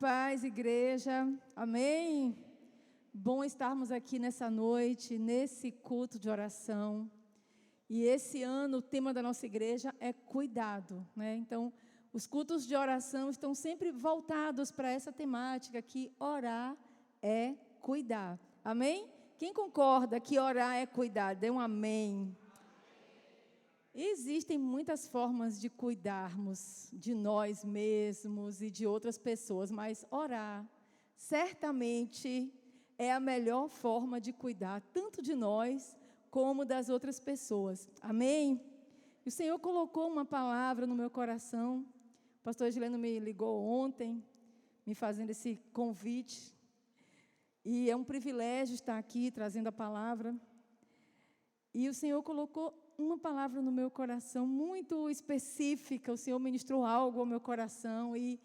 Paz, igreja, amém? Bom estarmos aqui nessa noite, nesse culto de oração. E esse ano o tema da nossa igreja é cuidado, né? Então, os cultos de oração estão sempre voltados para essa temática que orar é cuidar, amém? Quem concorda que orar é cuidar? Dê um amém. Existem muitas formas de cuidarmos de nós mesmos e de outras pessoas, mas orar certamente é a melhor forma de cuidar tanto de nós como das outras pessoas. Amém? E o Senhor colocou uma palavra no meu coração. O pastor Edileno me ligou ontem, me fazendo esse convite. E é um privilégio estar aqui trazendo a palavra. E o Senhor colocou uma palavra no meu coração muito específica. O Senhor ministrou algo ao meu coração e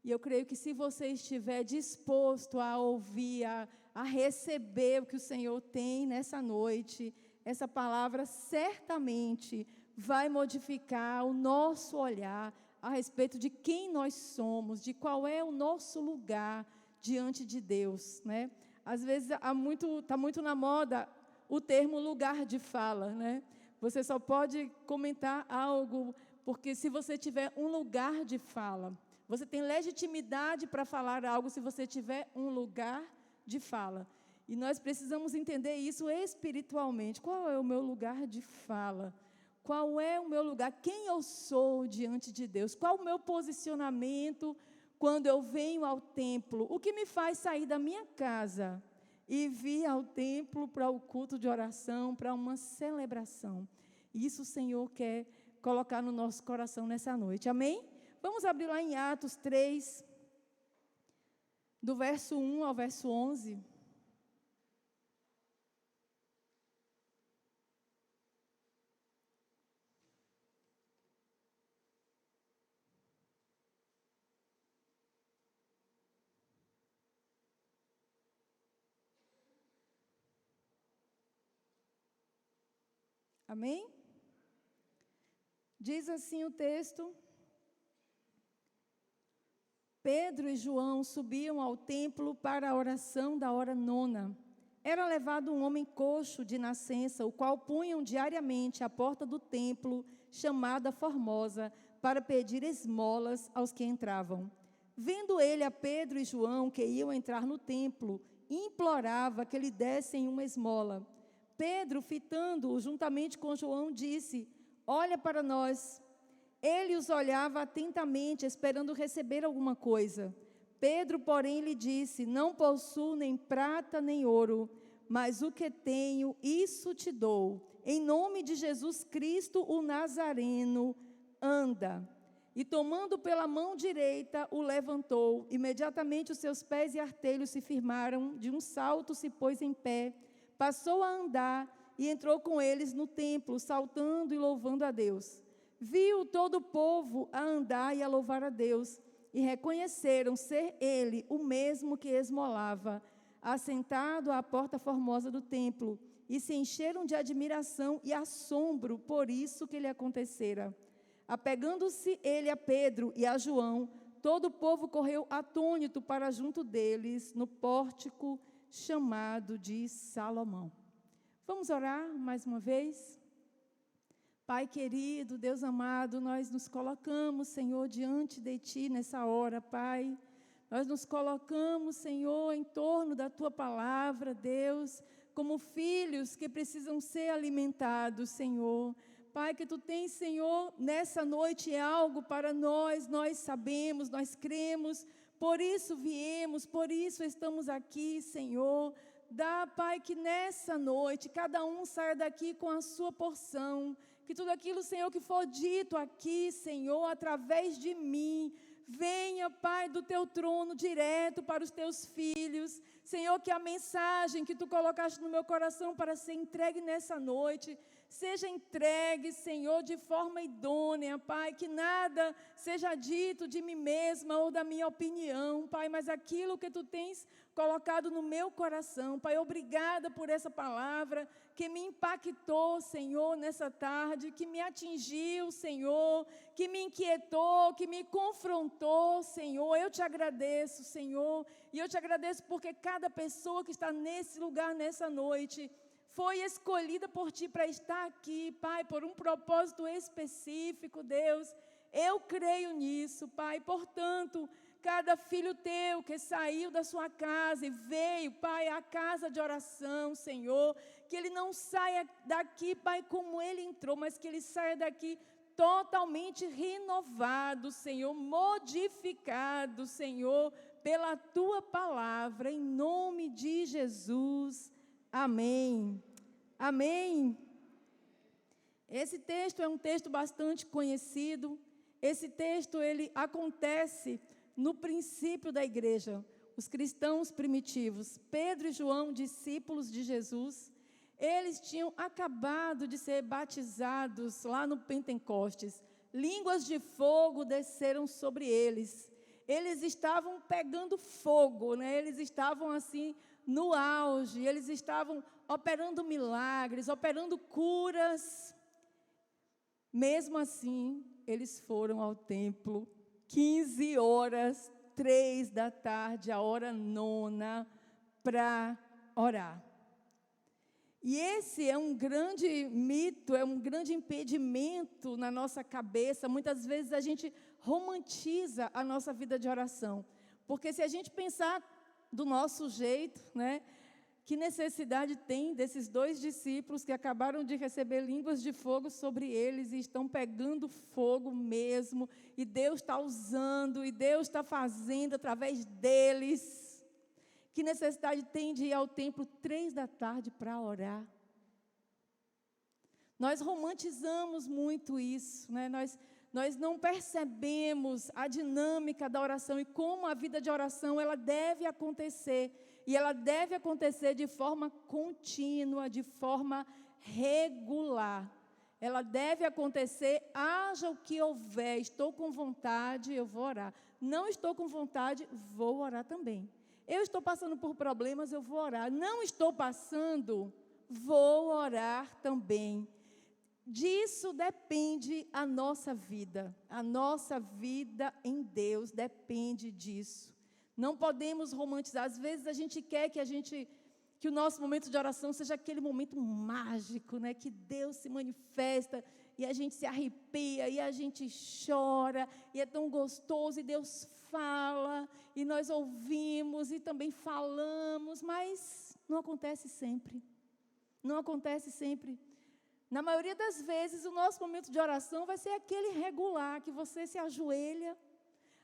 eu creio que se você estiver disposto a ouvir, a receber o que o Senhor tem nessa noite, essa palavra certamente vai modificar o nosso olhar a respeito de quem nós somos, de qual é o nosso lugar diante de Deus, né? Às vezes está muito na moda o termo lugar de fala, né? Você só pode comentar algo, porque se você tiver um lugar de fala, você tem legitimidade para falar algo se você tiver um lugar de fala. E nós precisamos entender isso espiritualmente. Qual é o meu lugar de fala? Qual é o meu lugar? Quem eu sou diante de Deus? Qual o meu posicionamento quando eu venho ao templo? O que me faz sair da minha casa e vir ao templo para o culto de oração, para uma celebração? Isso o Senhor quer colocar no nosso coração nessa noite. Amém? Vamos abrir lá em Atos 3, do verso 1 ao verso 11. Amém? Diz assim o texto: Pedro e João subiam ao templo para a oração da hora nona. Era levado um homem coxo de nascença, o qual punham diariamente à porta do templo, chamada Formosa, para pedir esmolas aos que entravam. Vendo ele a Pedro e João, que iam entrar no templo, implorava que lhe dessem uma esmola. Pedro, fitando-o juntamente com João, disse: Olha para nós. Ele os olhava atentamente, esperando receber alguma coisa. Pedro, porém, lhe disse: Não possuo nem prata nem ouro, mas o que tenho, isso te dou. Em nome de Jesus Cristo, o Nazareno, anda. E tomando pela mão direita, o levantou. Imediatamente os seus pés e artelhos se firmaram, de um salto se pôs em pé, passou a andar e entrou com eles no templo, saltando e louvando a Deus. Viu todo o povo a andar e a louvar a Deus, e reconheceram ser ele o mesmo que esmolava, assentado à porta formosa do templo, e se encheram de admiração e assombro por isso que lhe acontecera. Apegando-se ele a Pedro e a João, todo o povo correu atônito para junto deles, no pórtico chamado de Salomão. Vamos orar mais uma vez? Pai querido, Deus amado, nós nos colocamos, Senhor, diante de Ti nessa hora, Pai. Nós nos colocamos, Senhor, em torno da Tua palavra, Deus, como filhos que precisam ser alimentados, Senhor. Pai, que Tu tens, Senhor, nessa noite algo para nós sabemos, nós cremos, por isso viemos, por isso estamos aqui, Senhor. Dá, Pai, que nessa noite cada um saia daqui com a sua porção, que tudo aquilo, Senhor, que for dito aqui, Senhor, através de mim, venha, Pai, do Teu trono direto para os Teus filhos. Senhor, que a mensagem que Tu colocaste no meu coração para ser entregue nessa noite seja entregue, Senhor, de forma idônea, Pai, que nada seja dito de mim mesma ou da minha opinião, Pai, mas aquilo que Tu tens colocado no meu coração. Pai, obrigada por essa palavra que me impactou, Senhor, nessa tarde, que me atingiu, Senhor, que me inquietou, que me confrontou, Senhor. Eu te agradeço, Senhor, e eu te agradeço porque cada pessoa que está nesse lugar, nessa noite, foi escolhida por Ti para estar aqui, Pai, por um propósito específico, Deus. Eu creio nisso, Pai, portanto, cada filho Teu que saiu da sua casa e veio, Pai, à casa de oração, Senhor, que ele não saia daqui, Pai, como ele entrou, mas que ele saia daqui totalmente renovado, Senhor, modificado, Senhor, pela Tua palavra, em nome de Jesus. Amém. Amém. Esse texto é um texto bastante conhecido. Esse texto, ele acontece no princípio da igreja. Os cristãos primitivos, Pedro e João, discípulos de Jesus, eles tinham acabado de ser batizados lá no Pentecostes. Línguas de fogo desceram sobre eles. Eles estavam pegando fogo, né? Eles estavam assim no auge, eles estavam operando milagres, operando curas. Mesmo assim, eles foram ao templo 15 horas, 3 da tarde, a hora nona, para orar. E esse é um grande mito, é um grande impedimento na nossa cabeça. Muitas vezes a gente romantiza a nossa vida de oração. Porque se a gente pensar do nosso jeito, né, que necessidade tem desses 2 discípulos que acabaram de receber línguas de fogo sobre eles e estão pegando fogo mesmo, e Deus está usando, e Deus está fazendo através deles. Que necessidade tem de ir ao templo 3 da tarde para orar? Nós romantizamos muito isso, né? Nós não percebemos a dinâmica da oração e como a vida de oração ela deve acontecer. E ela deve acontecer de forma contínua, de forma regular. Ela deve acontecer, haja o que houver. Estou com vontade, eu vou orar. Não estou com vontade, vou orar também. Eu estou passando por problemas, eu vou orar. Não estou passando, vou orar também. Disso depende a nossa vida. A nossa vida em Deus depende disso. Não podemos romantizar. Às vezes a gente quer que o nosso momento de oração seja aquele momento mágico, né? Que Deus se manifesta e a gente se arrepia e a gente chora e é tão gostoso e Deus fala e nós ouvimos e também falamos, mas não acontece sempre. Não acontece sempre. Na maioria das vezes, o nosso momento de oração vai ser aquele regular, que você se ajoelha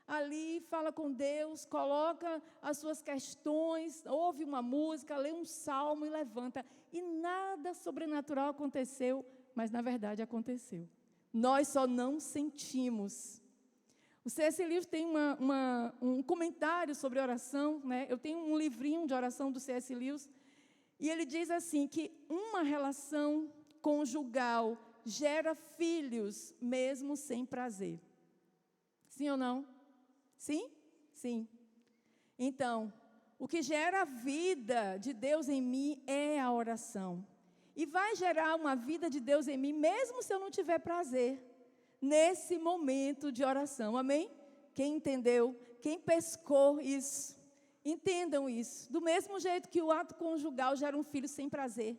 ali, fala com Deus, coloca as suas questões, ouve uma música, lê um salmo e levanta. E nada sobrenatural aconteceu, mas na verdade aconteceu. Nós só não sentimos. O C.S. Lewis tem um comentário sobre oração, né? Eu tenho um livrinho de oração do C.S. Lewis, e ele diz assim, que uma relação conjugal gera filhos mesmo sem prazer. Sim ou não? Sim? Sim. Então, o que gera a vida de Deus em mim é a oração. E vai gerar uma vida de Deus em mim, mesmo se eu não tiver prazer, nesse momento de oração. Amém? Quem entendeu? Quem pescou isso? Entendam isso. Do mesmo jeito que o ato conjugal gera um filho sem prazer.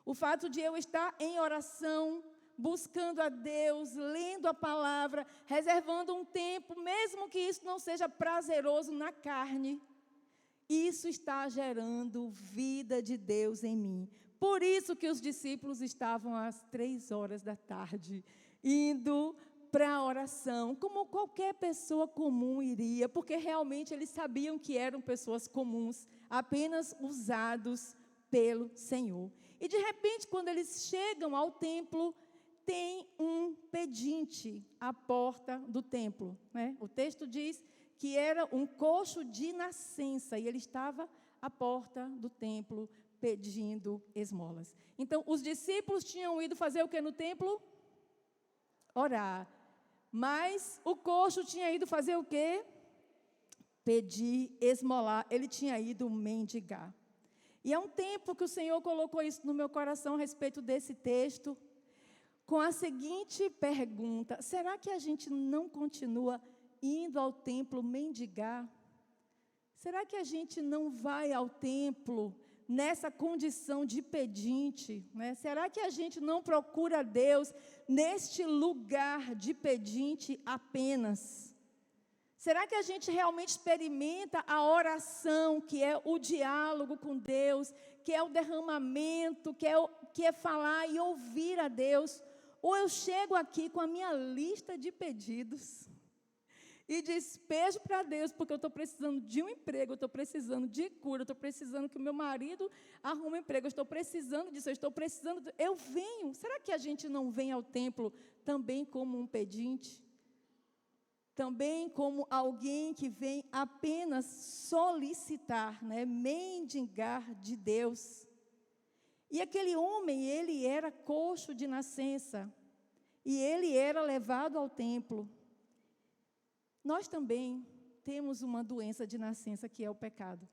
O fato de eu estar em oração, buscando a Deus, lendo a palavra, reservando um tempo, mesmo que isso não seja prazeroso na carne, isso está gerando vida de Deus em mim. Por isso que os discípulos estavam às 3 horas da tarde, indo para a oração, como qualquer pessoa comum iria, porque realmente eles sabiam que eram pessoas comuns, apenas usados pelo Senhor. E de repente, quando eles chegam ao templo, tem um pedinte à porta do templo, né? O texto diz que era um coxo de nascença, e ele estava à porta do templo pedindo esmolas. Então, os discípulos tinham ido fazer o que no templo? Orar. Mas o coxo tinha ido fazer o quê? Pedir, esmolar. Ele tinha ido mendigar. E há um tempo que o Senhor colocou isso no meu coração a respeito desse texto, com a seguinte pergunta: será que a gente não continua indo ao templo mendigar? Será que a gente não vai ao templo nessa condição de pedinte, né? Será que a gente não procura Deus neste lugar de pedinte apenas? Será que a gente realmente experimenta a oração, que é o diálogo com Deus, que é o derramamento, que é falar e ouvir a Deus? Ou eu chego aqui com a minha lista de pedidos e despejo para Deus, porque eu estou precisando de um emprego, eu estou precisando de cura, eu estou precisando que o meu marido arrume um emprego, eu estou precisando disso, eu venho. Será que a gente não vem ao templo também como um pedinte? Também como alguém que vem apenas solicitar, né, mendigar de Deus. E aquele homem, ele era coxo de nascença, e ele era levado ao templo. Nós também temos uma doença de nascença, que é o pecado.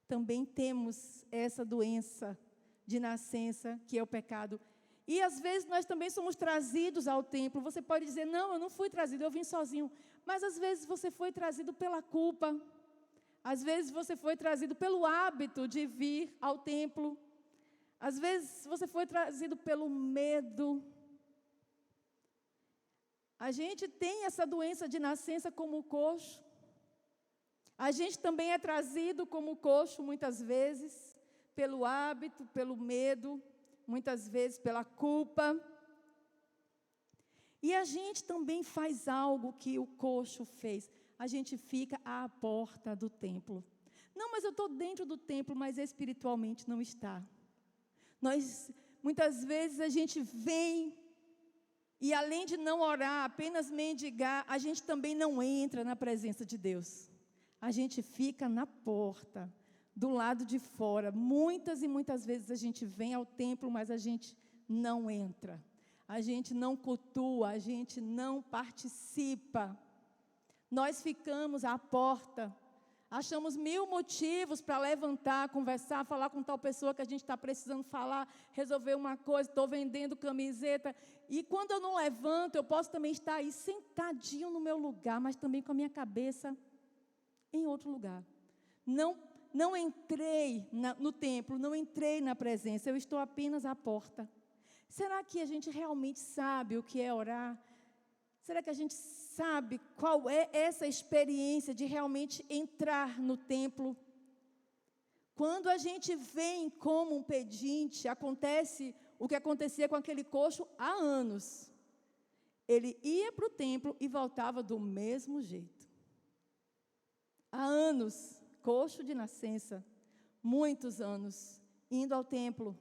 Também temos essa doença de nascença, que é o pecado. E às vezes nós também somos trazidos ao templo. Você pode dizer: não, eu não fui trazido, eu vim sozinho. Mas às vezes você foi trazido pela culpa. Às vezes você foi trazido pelo hábito de vir ao templo. Às vezes você foi trazido pelo medo. A gente tem essa doença de nascença como o coxo. A gente também é trazido como coxo muitas vezes, pelo hábito, pelo medo, muitas vezes pela culpa. E a gente também faz algo que o coxo fez. A gente fica à porta do templo. Não, mas eu estou dentro do templo, mas espiritualmente não está. Muitas vezes a gente vem e, além de não orar, apenas mendigar, a gente também não entra na presença de Deus. A gente fica na porta, do lado de fora. Muitas e muitas vezes a gente vem ao templo, mas a gente não entra. A gente não cultua, a gente não participa. Nós ficamos à porta. Achamos 1000 motivos para levantar, conversar, falar com tal pessoa que a gente está precisando falar, resolver uma coisa, estou vendendo camiseta. E quando eu não levanto, eu posso também estar aí sentadinho no meu lugar, mas também com a minha cabeça em outro lugar. Não entrei no templo, não entrei na presença, eu estou apenas à porta. Será que a gente realmente sabe o que é orar? Será que a gente sabe qual é essa experiência de realmente entrar no templo? Quando a gente vem como um pedinte, acontece o que acontecia com aquele coxo há anos. Ele ia para o templo e voltava do mesmo jeito. Há anos, coxo de nascença, muitos anos, indo ao templo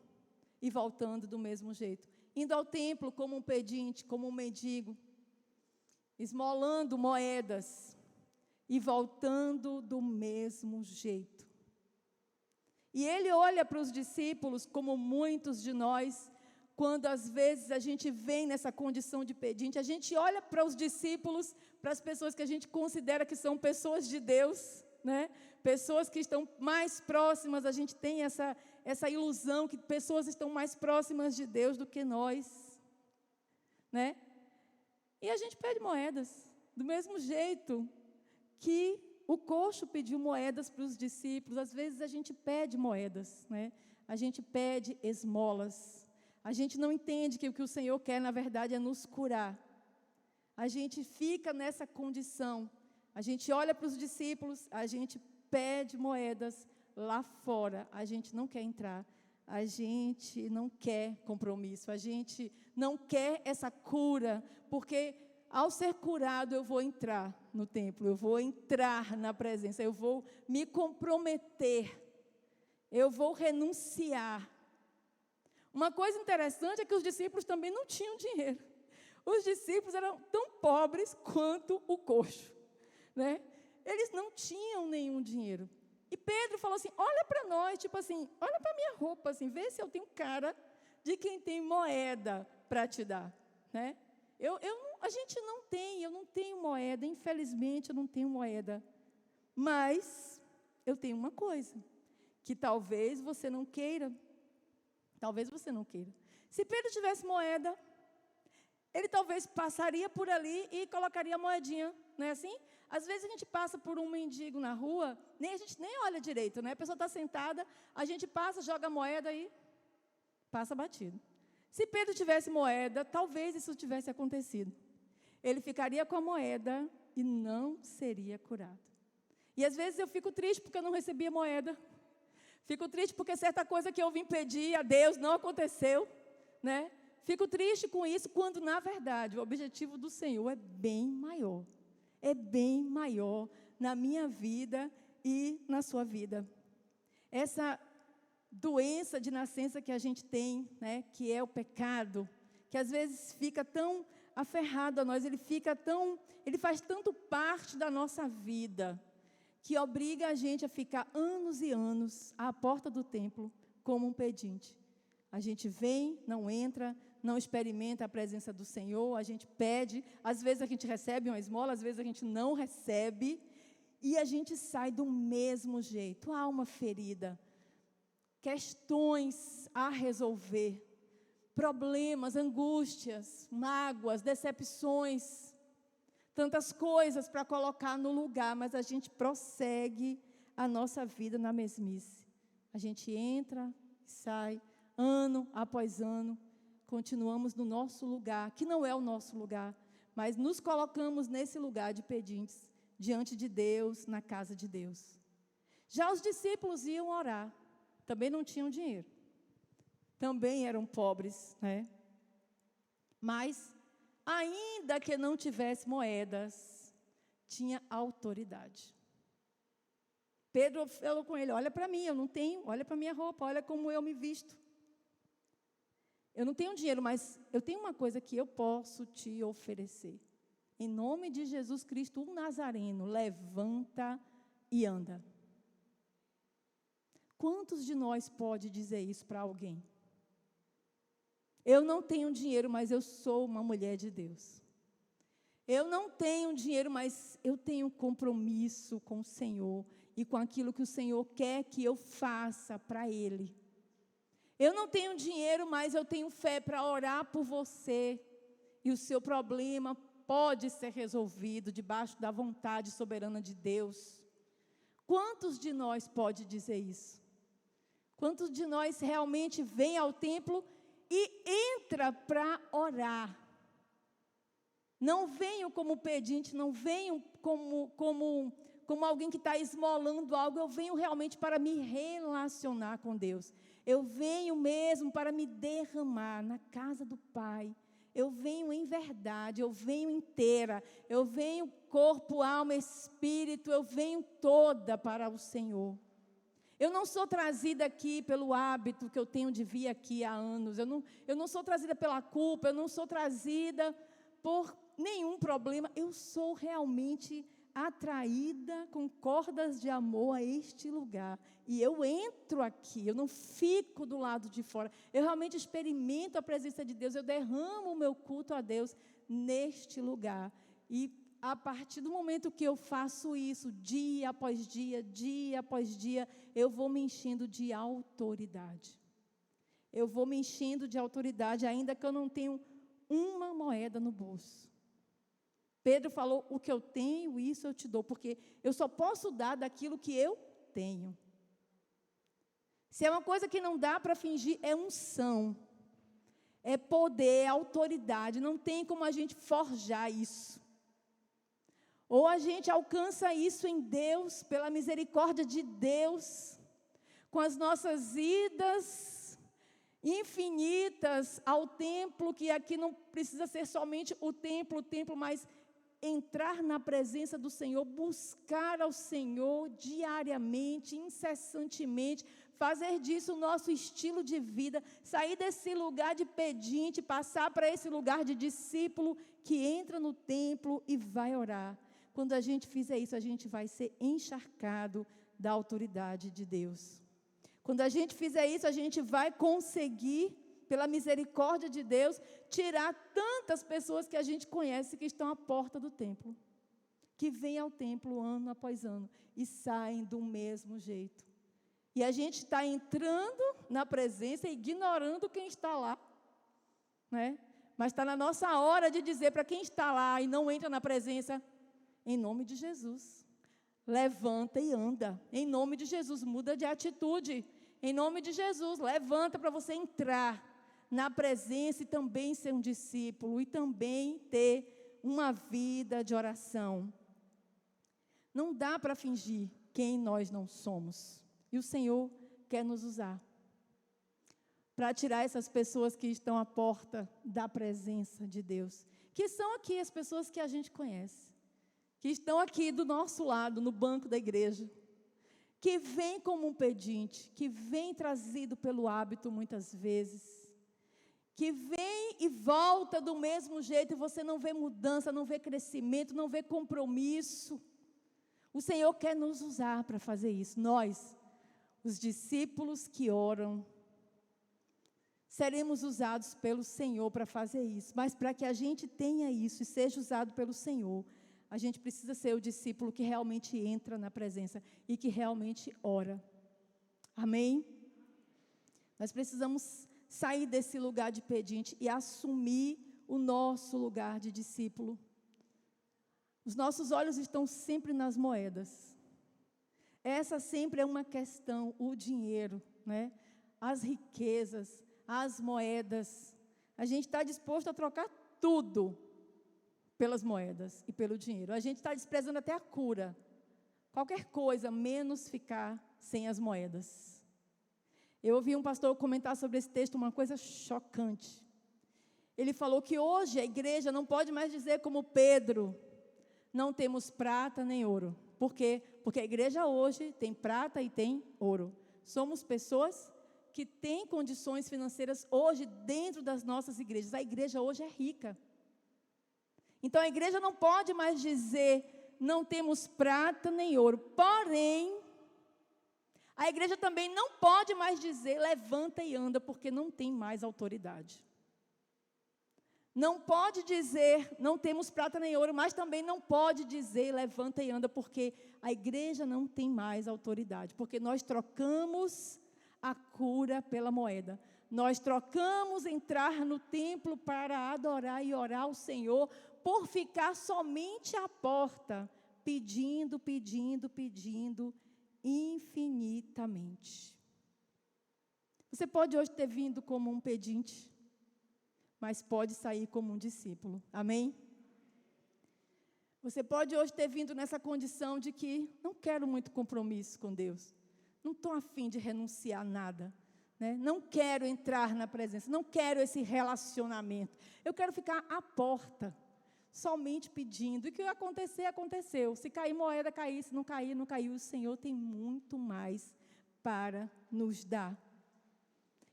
e voltando do mesmo jeito. Indo ao templo como um pedinte, como um mendigo, esmolando moedas e voltando do mesmo jeito. E ele olha para os discípulos, como muitos de nós, quando às vezes a gente vem nessa condição de pedinte, a gente olha para os discípulos, para as pessoas que a gente considera que são pessoas de Deus, né? Pessoas que estão mais próximas, a gente tem essa ilusão que pessoas estão mais próximas de Deus do que nós, né? E a gente pede moedas, do mesmo jeito que o coxo pediu moedas para os discípulos. Às vezes a gente pede moedas, né? A gente pede esmolas. A gente não entende que o que o Senhor quer, na verdade, é nos curar. A gente fica nessa condição. A gente olha para os discípulos, a gente pede moedas lá fora. A gente não quer entrar. A gente não quer compromisso, a gente não quer essa cura, porque ao ser curado eu vou entrar no templo, eu vou entrar na presença, eu vou me comprometer, eu vou renunciar. Uma coisa interessante é que os discípulos também não tinham dinheiro. Os discípulos eram tão pobres quanto o coxo, né? Eles não tinham nenhum dinheiro. E Pedro falou assim, olha para nós, tipo assim, olha para a minha roupa, assim, vê se eu tenho cara de quem tem moeda para te dar, né? A gente não tem, eu não tenho moeda, infelizmente eu não tenho moeda. Mas eu tenho uma coisa, que talvez você não queira. Talvez você não queira. Se Pedro tivesse moeda, ele talvez passaria por ali e colocaria a moedinha, não é assim? Às vezes a gente passa por um mendigo na rua, a gente nem olha direito, né? A pessoa está sentada, a gente passa, joga a moeda e passa batido. Se Pedro tivesse moeda, talvez isso tivesse acontecido. Ele ficaria com a moeda e não seria curado. E às vezes eu fico triste porque eu não recebia moeda. Fico triste porque certa coisa que eu vim pedir a Deus não aconteceu, né? Fico triste com isso, quando na verdade o objetivo do Senhor é bem maior. É bem maior na minha vida e na sua vida. Essa doença de nascença que a gente tem, né, que é o pecado, que às vezes fica tão aferrado a nós, ele faz tanto parte da nossa vida, que obriga a gente a ficar anos e anos à porta do templo como um pedinte. A gente vem, não entra, não experimenta a presença do Senhor, a gente pede, às vezes a gente recebe uma esmola, às vezes a gente não recebe, e a gente sai do mesmo jeito. Há uma ferida, questões a resolver, problemas, angústias, mágoas, decepções, tantas coisas para colocar no lugar, mas a gente prossegue a nossa vida na mesmice. A gente entra e sai, ano após ano, continuamos no nosso lugar, que não é o nosso lugar, mas nos colocamos nesse lugar de pedintes, diante de Deus, na casa de Deus. Já os discípulos iam orar, também não tinham dinheiro, também eram pobres, né? Mas, ainda que não tivesse moedas, tinha autoridade. Pedro falou com ele, olha para mim, eu não tenho, olha para a minha roupa, olha como eu me visto. Eu não tenho dinheiro, mas eu tenho uma coisa que eu posso te oferecer. Em nome de Jesus Cristo, o Nazareno, levanta e anda. Quantos de nós pode dizer isso para alguém? Eu não tenho dinheiro, mas eu sou uma mulher de Deus. Eu não tenho dinheiro, mas eu tenho compromisso com o Senhor e com aquilo que o Senhor quer que eu faça para Ele. Eu não tenho dinheiro, mas eu tenho fé para orar por você. E o seu problema pode ser resolvido debaixo da vontade soberana de Deus. Quantos de nós pode dizer isso? Quantos de nós realmente vem ao templo e entra para orar? Não venho como pedinte, não venho como alguém que está esmolando algo. Eu venho realmente para me relacionar com Deus. Eu venho mesmo para me derramar na casa do Pai. Eu venho em verdade, eu venho inteira. Eu venho corpo, alma, espírito, eu venho toda para o Senhor. Eu não sou trazida aqui pelo hábito que eu tenho de vir aqui há anos. Eu não sou trazida pela culpa, eu não sou trazida por nenhum problema. Eu sou realmente atraída com cordas de amor a este lugar. E eu entro aqui, eu não fico do lado de fora. Eu realmente experimento a presença de Deus, eu derramo o meu culto a Deus neste lugar. E a partir do momento que eu faço isso, dia após dia, eu vou me enchendo de autoridade. Eu vou me enchendo de autoridade, ainda que eu não tenha uma moeda no bolso. Pedro falou, o que eu tenho, isso eu te dou, porque eu só posso dar daquilo que eu tenho. Se é uma coisa que não dá para fingir, é unção, é poder, é autoridade, não tem como a gente forjar isso. Ou a gente alcança isso em Deus, pela misericórdia de Deus, com as nossas idas infinitas ao templo, que aqui não precisa ser somente o templo, mas entrar na presença do Senhor, buscar ao Senhor diariamente, incessantemente, fazer disso o nosso estilo de vida, sair desse lugar de pedinte, passar para esse lugar de discípulo que entra no templo e vai orar. Quando a gente fizer isso, a gente vai ser encharcado da autoridade de Deus. Quando a gente fizer isso, a gente vai conseguir, pela misericórdia de Deus, tirar tantas pessoas que a gente conhece que estão à porta do templo, que vêm ao templo ano após ano e saem do mesmo jeito. E a gente está entrando na presença e ignorando quem está lá, né? Mas está na nossa hora de dizer para quem está lá e não entra na presença, em nome de Jesus, levanta e anda, em nome de Jesus, muda de atitude, em nome de Jesus, levanta para você entrar na presença e também ser um discípulo, e também ter uma vida de oração. Não dá para fingir quem nós não somos, e o Senhor quer nos usar para tirar essas pessoas que estão à porta da presença de Deus, que são aqui as pessoas que a gente conhece, que estão aqui do nosso lado, no banco da igreja, que vem como um pedinte, que vem trazido pelo hábito muitas vezes, que vem e volta do mesmo jeito e você não vê mudança, não vê crescimento, não vê compromisso. O Senhor quer nos usar para fazer isso. Nós, os discípulos que oram, seremos usados pelo Senhor para fazer isso. Mas para que a gente tenha isso e seja usado pelo Senhor, a gente precisa ser o discípulo que realmente entra na presença e que realmente ora. Amém? Nós precisamos sair desse lugar de pedinte e assumir o nosso lugar de discípulo. Os nossos olhos estão sempre nas moedas. Essa sempre é uma questão, o dinheiro, né? As riquezas, as moedas. A gente está disposto a trocar tudo pelas moedas e pelo dinheiro. A gente está desprezando até a cura. Qualquer coisa, menos ficar sem as moedas. Eu ouvi um pastor comentar sobre esse texto uma coisa chocante. Ele falou que hoje a igreja não pode mais dizer como Pedro, não temos prata nem ouro. Por quê? Porque a igreja hoje tem prata e tem ouro. Somos pessoas que têm condições financeiras hoje dentro das nossas igrejas. A igreja hoje é rica. Então a igreja não pode mais dizer, não temos prata nem ouro. Porém, a igreja também não pode mais dizer, levanta e anda, porque não tem mais autoridade. Não pode dizer, não temos prata nem ouro, mas também não pode dizer, levanta e anda, porque a igreja não tem mais autoridade. Porque nós trocamos a cura pela moeda. Nós trocamos entrar no templo para adorar e orar ao Senhor, por ficar somente à porta, pedindo, pedindo, pedindo, infinitamente. Você pode hoje ter vindo como um pedinte, mas pode sair como um discípulo. Amém? Você pode hoje ter vindo nessa condição de que não quero muito compromisso com Deus. Não estou a fim de renunciar a nada. Né? Não quero entrar na presença. Não quero esse relacionamento. Eu quero ficar à porta, somente pedindo. E o que acontecer, aconteceu. Se cair moeda, cair. Se não cair, não caiu. O Senhor tem muito mais para nos dar.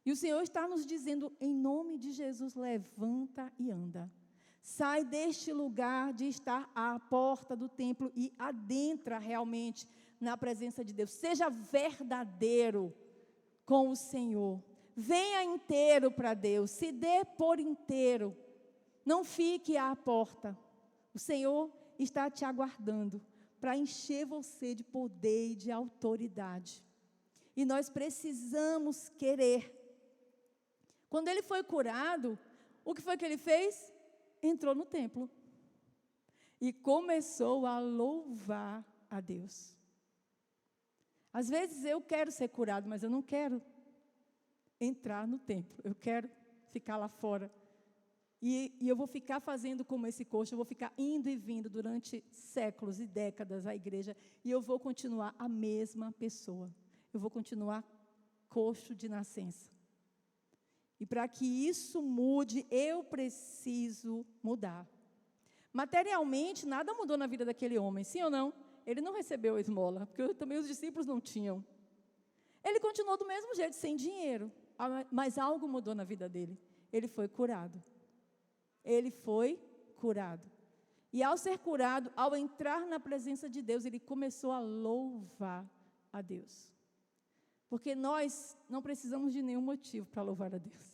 E o Senhor está nos dizendo, em nome de Jesus, levanta e anda. Sai deste lugar de estar à porta do templo e adentra realmente na presença de Deus. Seja verdadeiro com o Senhor. Venha inteiro para Deus. Se dê por inteiro. Não fique à porta. O Senhor está te aguardando para encher você de poder e de autoridade. E nós precisamos querer. Quando ele foi curado, o que foi que ele fez? Entrou no templo e começou a louvar a Deus. Às vezes eu quero ser curado, mas eu não quero entrar no templo. Eu quero ficar lá fora. E eu vou ficar fazendo como esse coxo, eu vou ficar indo e vindo durante séculos e décadas à igreja, e eu vou continuar a mesma pessoa. Eu vou continuar coxo de nascença. E para que isso mude, eu preciso mudar. Materialmente, nada mudou na vida daquele homem, sim ou não? Ele não recebeu a esmola, porque também os discípulos não tinham. Ele continuou do mesmo jeito, sem dinheiro, mas algo mudou na vida dele. Ele foi curado. Ele foi curado. E ao ser curado, ao entrar na presença de Deus, ele começou a louvar a Deus. Porque nós não precisamos de nenhum motivo para louvar a Deus.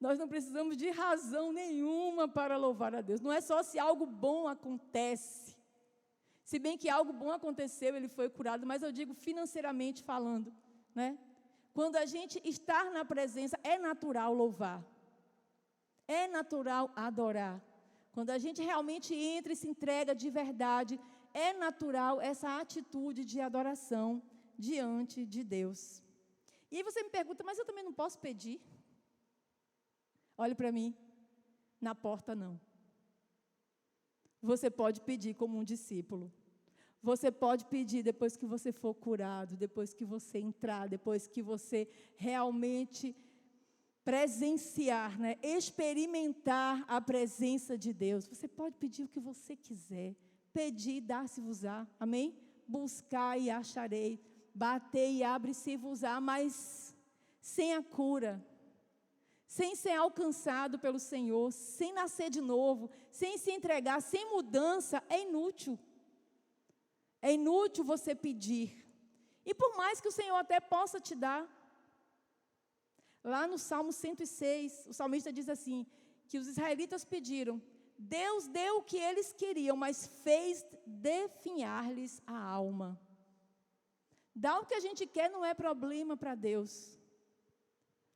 Nós não precisamos de razão nenhuma para louvar a Deus. Não é só se algo bom acontece. Se bem que algo bom aconteceu, ele foi curado, mas eu digo financeiramente falando, né? Quando a gente está na presença, é natural louvar. É natural adorar. Quando a gente realmente entra e se entrega de verdade, é natural essa atitude de adoração diante de Deus. E aí você me pergunta, mas eu também não posso pedir? Olhe para mim, na porta não. Você pode pedir como um discípulo. Você pode pedir depois que você for curado, depois que você entrar, depois que você realmente presenciar, né, experimentar a presença de Deus. Você pode pedir o que você quiser. Pedir, dar-se-vos-á. Amém? Buscar e acharei. Bater e abre-se-vos-á. Mas sem a cura, sem ser alcançado pelo Senhor, sem nascer de novo, sem se entregar, sem mudança, é inútil. É inútil você pedir. E por mais que o Senhor até possa te dar, lá no Salmo 106, o salmista diz assim, que os israelitas pediram, Deus deu o que eles queriam, mas fez definhar-lhes a alma. Dar o que a gente quer não é problema para Deus.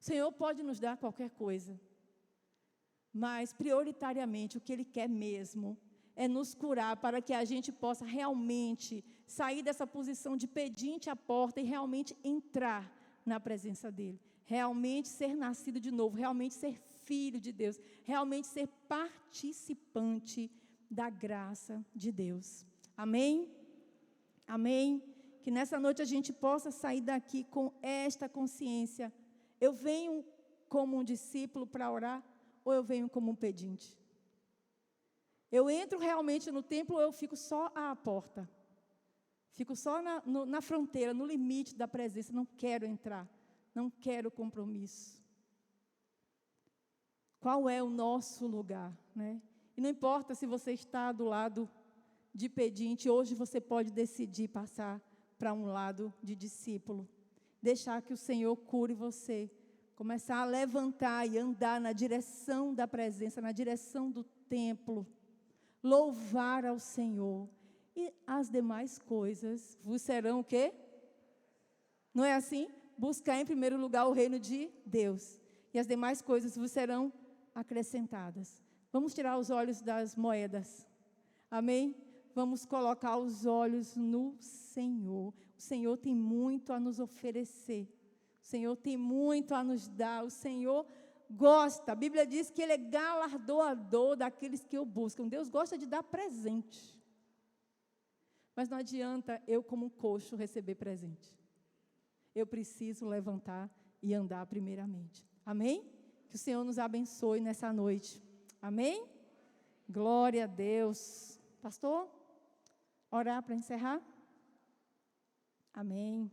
O Senhor pode nos dar qualquer coisa, mas prioritariamente o que Ele quer mesmo é nos curar para que a gente possa realmente sair dessa posição de pedinte à porta e realmente entrar na presença dEle. Realmente ser nascido de novo, realmente ser filho de Deus, realmente ser participante da graça de Deus. Amém? Amém? Que nessa noite a gente possa sair daqui com esta consciência. Eu venho como um discípulo para orar ou eu venho como um pedinte? Eu entro realmente no templo ou eu fico só à porta? Fico só na fronteira, no limite da presença, não quero entrar, não quero compromisso. Qual é o nosso lugar, né? E não importa se você está do lado de pedinte, hoje você pode decidir passar para um lado de discípulo. Deixar que o Senhor cure você. Começar a levantar e andar na direção da presença, na direção do templo. Louvar ao Senhor. E as demais coisas vos serão o quê? Não é assim? Buscar em primeiro lugar o reino de Deus. E as demais coisas vos serão acrescentadas. Vamos tirar os olhos das moedas. Amém? Vamos colocar os olhos no Senhor. O Senhor tem muito a nos oferecer. O Senhor tem muito a nos dar. O Senhor gosta. A Bíblia diz que Ele é galardoador daqueles que o buscam. Deus gosta de dar presente. Mas não adianta eu, como um coxo, receber presente. Eu preciso levantar e andar primeiramente. Amém? Que o Senhor nos abençoe nessa noite. Amém? Glória a Deus. Pastor, orar para encerrar? Amém.